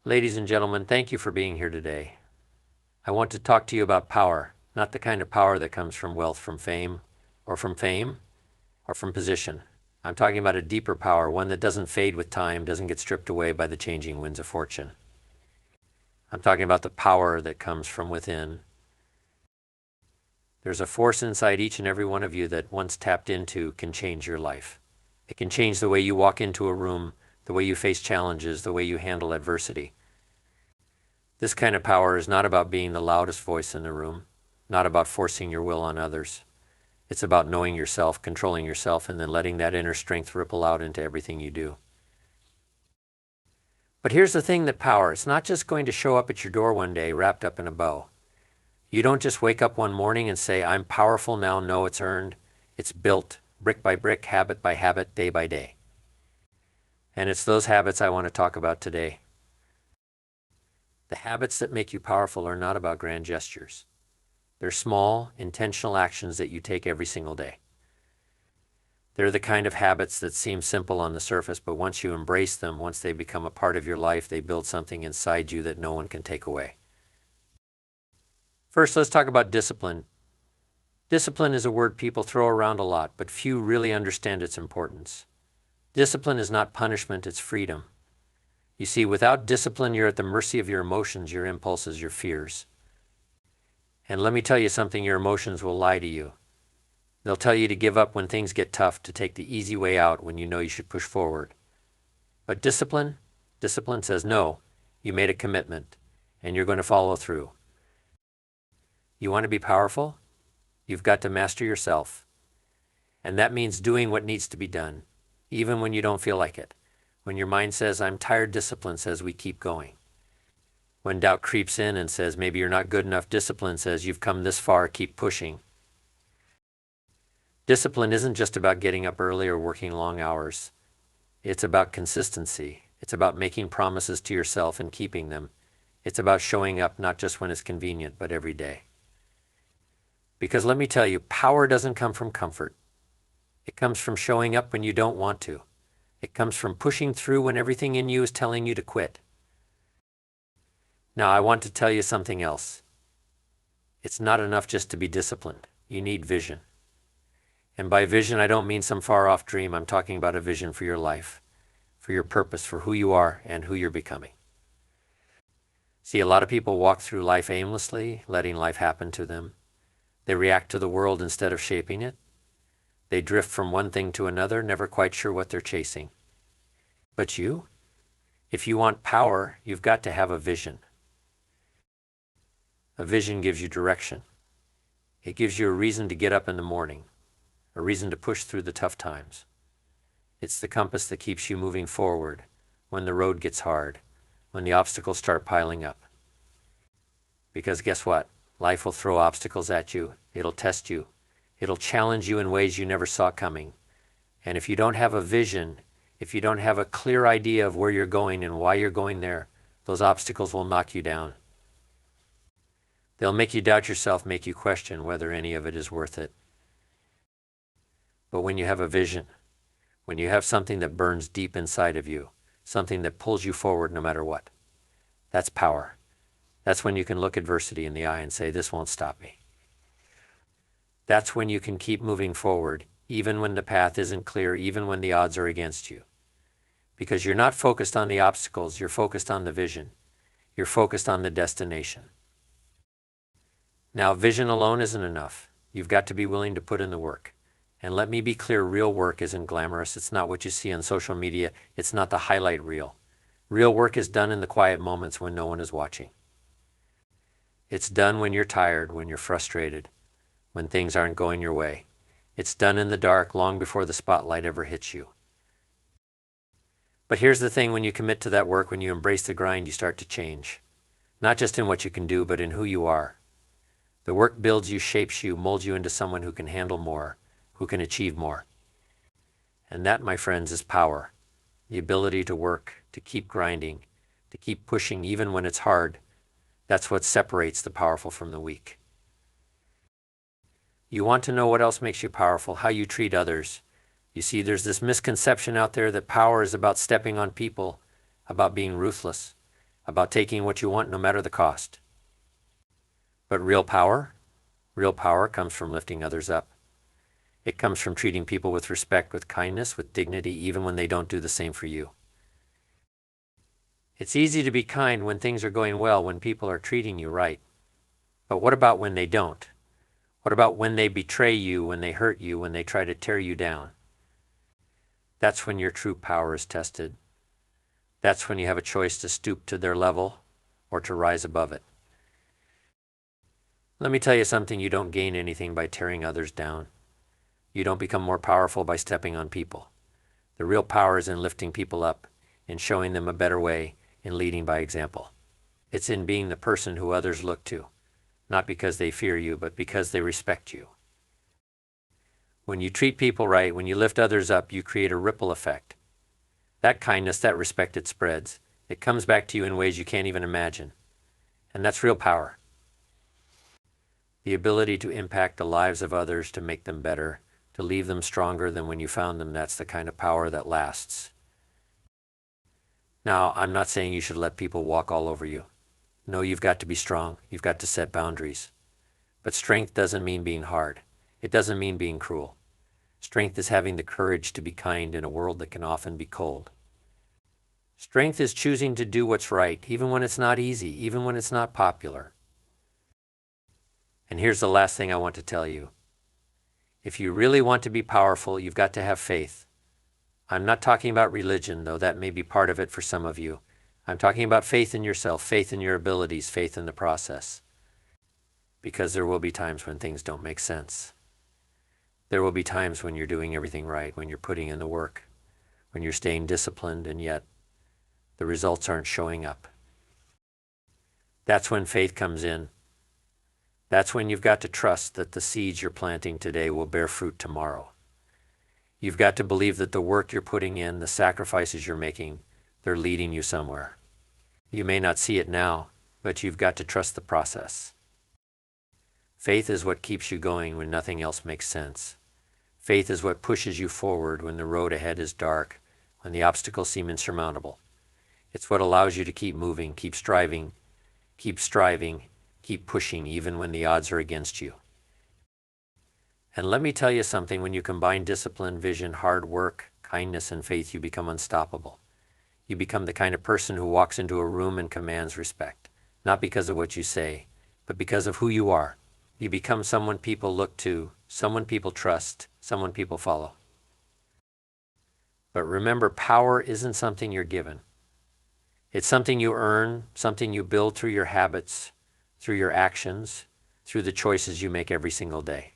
Ladies and gentlemen, thank you for being here today. I want to talk to you about power, not the kind of power that comes from wealth, from fame, or from position. I'm talking about a deeper power, one that doesn't fade with time, doesn't get stripped away by the changing winds of fortune. I'm talking about the power that comes from within. There's a force inside each and every one of you that, once tapped into, can change your life. It can change the way you walk into a room, the way you face challenges, the way you handle adversity. This kind of power is not about being the loudest voice in the room, not about forcing your will on others. It's about knowing yourself, controlling yourself, and then letting that inner strength ripple out into everything you do. But here's the thing that power, it's not just going to show up at your door one day wrapped up in a bow. You don't just wake up one morning and say, I'm powerful now. No, it's earned. It's built brick by brick, habit by habit, day by day. And it's those habits I want to talk about today. The habits that make you powerful are not about grand gestures. They're small, intentional actions that you take every single day. They're the kind of habits that seem simple on the surface, but once you embrace them, once they become a part of your life, they build something inside you that no one can take away. First, let's talk about discipline. Discipline is a word people throw around a lot, but few really understand its importance. Discipline is not punishment, it's freedom. You see, without discipline, you're at the mercy of your emotions, your impulses, your fears. And let me tell you something, your emotions will lie to you. They'll tell you to give up when things get tough, to take the easy way out when you know you should push forward. But discipline says no, you made a commitment, and you're going to follow through. You want to be powerful? You've got to master yourself. And that means doing what needs to be done, even when you don't feel like it. When your mind says, I'm tired, discipline says we keep going. When doubt creeps in and says, maybe you're not good enough, discipline says you've come this far, keep pushing. Discipline isn't just about getting up early or working long hours. It's about consistency. It's about making promises to yourself and keeping them. It's about showing up not just when it's convenient, but every day. Because let me tell you, power doesn't come from comfort. It comes from showing up when you don't want to. It comes from pushing through when everything in you is telling you to quit. Now, I want to tell you something else. It's not enough just to be disciplined. You need vision. And by vision, I don't mean some far-off dream. I'm talking about a vision for your life, for your purpose, for who you are and who you're becoming. See, a lot of people walk through life aimlessly, letting life happen to them. They react to the world instead of shaping it. They drift from one thing to another, never quite sure what they're chasing. But you, if you want power, you've got to have a vision. A vision gives you direction. It gives you a reason to get up in the morning, a reason to push through the tough times. It's the compass that keeps you moving forward when the road gets hard, when the obstacles start piling up. Because guess what? Life will throw obstacles at you. It'll test you. It'll challenge you in ways you never saw coming. And if you don't have a vision, if you don't have a clear idea of where you're going and why you're going there, those obstacles will knock you down. They'll make you doubt yourself, make you question whether any of it is worth it. But when you have a vision, when you have something that burns deep inside of you, something that pulls you forward no matter what, that's power. That's when you can look adversity in the eye and say, this won't stop me. That's when you can keep moving forward, even when the path isn't clear, even when the odds are against you. Because you're not focused on the obstacles, you're focused on the vision. You're focused on the destination. Now, vision alone isn't enough. You've got to be willing to put in the work. And let me be clear, real work isn't glamorous. It's not what you see on social media. It's not the highlight reel. Real work is done in the quiet moments when no one is watching. It's done when you're tired, when you're frustrated, when things aren't going your way. It's done in the dark long before the spotlight ever hits you. But here's the thing, when you commit to that work, when you embrace the grind, you start to change. Not just in what you can do, but in who you are. The work builds you, shapes you, molds you into someone who can handle more, who can achieve more. And that, my friends, is power. The ability to work, to keep grinding, to keep pushing even when it's hard. That's what separates the powerful from the weak. You want to know what else makes you powerful? How you treat others. You see, there's this misconception out there that power is about stepping on people, about being ruthless. about taking what you want no matter the cost. But real power comes from lifting others up. It comes from treating people with respect, with kindness, with dignity, even when they don't do the same for you. It's easy to be kind when things are going well, when people are treating you right. But what about when they don't? What about when they betray you, when they hurt you, when they try to tear you down? That's when your true power is tested. That's when you have a choice to stoop to their level or to rise above it. Let me tell you something, you don't gain anything by tearing others down. You don't become more powerful by stepping on people. The real power is in lifting people up, in showing them a better way, in leading by example. It's in being the person who others look to, not because they fear you, but because they respect you. When you treat people right, when you lift others up, you create a ripple effect. That kindness, that respect, it spreads. It comes back to you in ways you can't even imagine. And that's real power. The ability to impact the lives of others, to make them better, to leave them stronger than when you found them, that's the kind of power that lasts. Now, I'm not saying you should let people walk all over you. No, you've got to be strong. You've got to set boundaries. But strength doesn't mean being hard. It doesn't mean being cruel. Strength is having the courage to be kind in a world that can often be cold. Strength is choosing to do what's right, even when it's not easy, even when it's not popular. And here's the last thing I want to tell you. If you really want to be powerful, you've got to have faith. I'm not talking about religion, though that may be part of it for some of you. I'm talking about faith in yourself, faith in your abilities, faith in the process. Because there will be times when things don't make sense. There will be times when you're doing everything right, when you're putting in the work, when you're staying disciplined, and yet the results aren't showing up. That's when faith comes in. That's when you've got to trust that the seeds you're planting today will bear fruit tomorrow. You've got to believe that the work you're putting in, the sacrifices you're making, they're leading you somewhere. You may not see it now, but you've got to trust the process. Faith is what keeps you going when nothing else makes sense. Faith is what pushes you forward when the road ahead is dark, when the obstacles seem insurmountable. It's what allows you to keep moving, keep striving, keep pushing, even when the odds are against you. And let me tell you something, when you combine discipline, vision, hard work, kindness, and faith, you become unstoppable. You become the kind of person who walks into a room and commands respect, not because of what you say, but because of who you are. You become someone people look to, someone people trust, someone people follow. But remember, power isn't something you're given. It's something you earn, something you build through your habits, through your actions, through the choices you make every single day.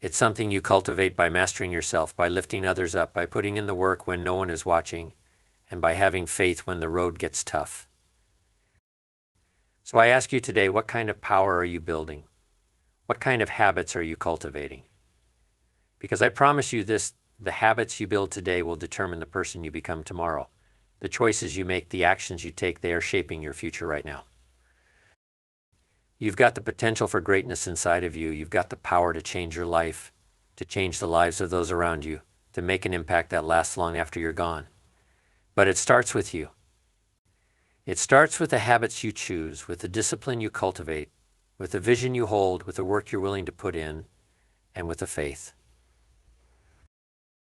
It's something you cultivate by mastering yourself, by lifting others up, by putting in the work when no one is watching, and by having faith when the road gets tough. So I ask you today, what kind of power are you building? What kind of habits are you cultivating? Because I promise you this, the habits you build today will determine the person you become tomorrow. The choices you make, the actions you take, they are shaping your future right now. You've got the potential for greatness inside of you. You've got the power to change your life, to change the lives of those around you, to make an impact that lasts long after you're gone. But it starts with you. It starts with the habits you choose, with the discipline you cultivate, with the vision you hold, with the work you're willing to put in, and with the faith.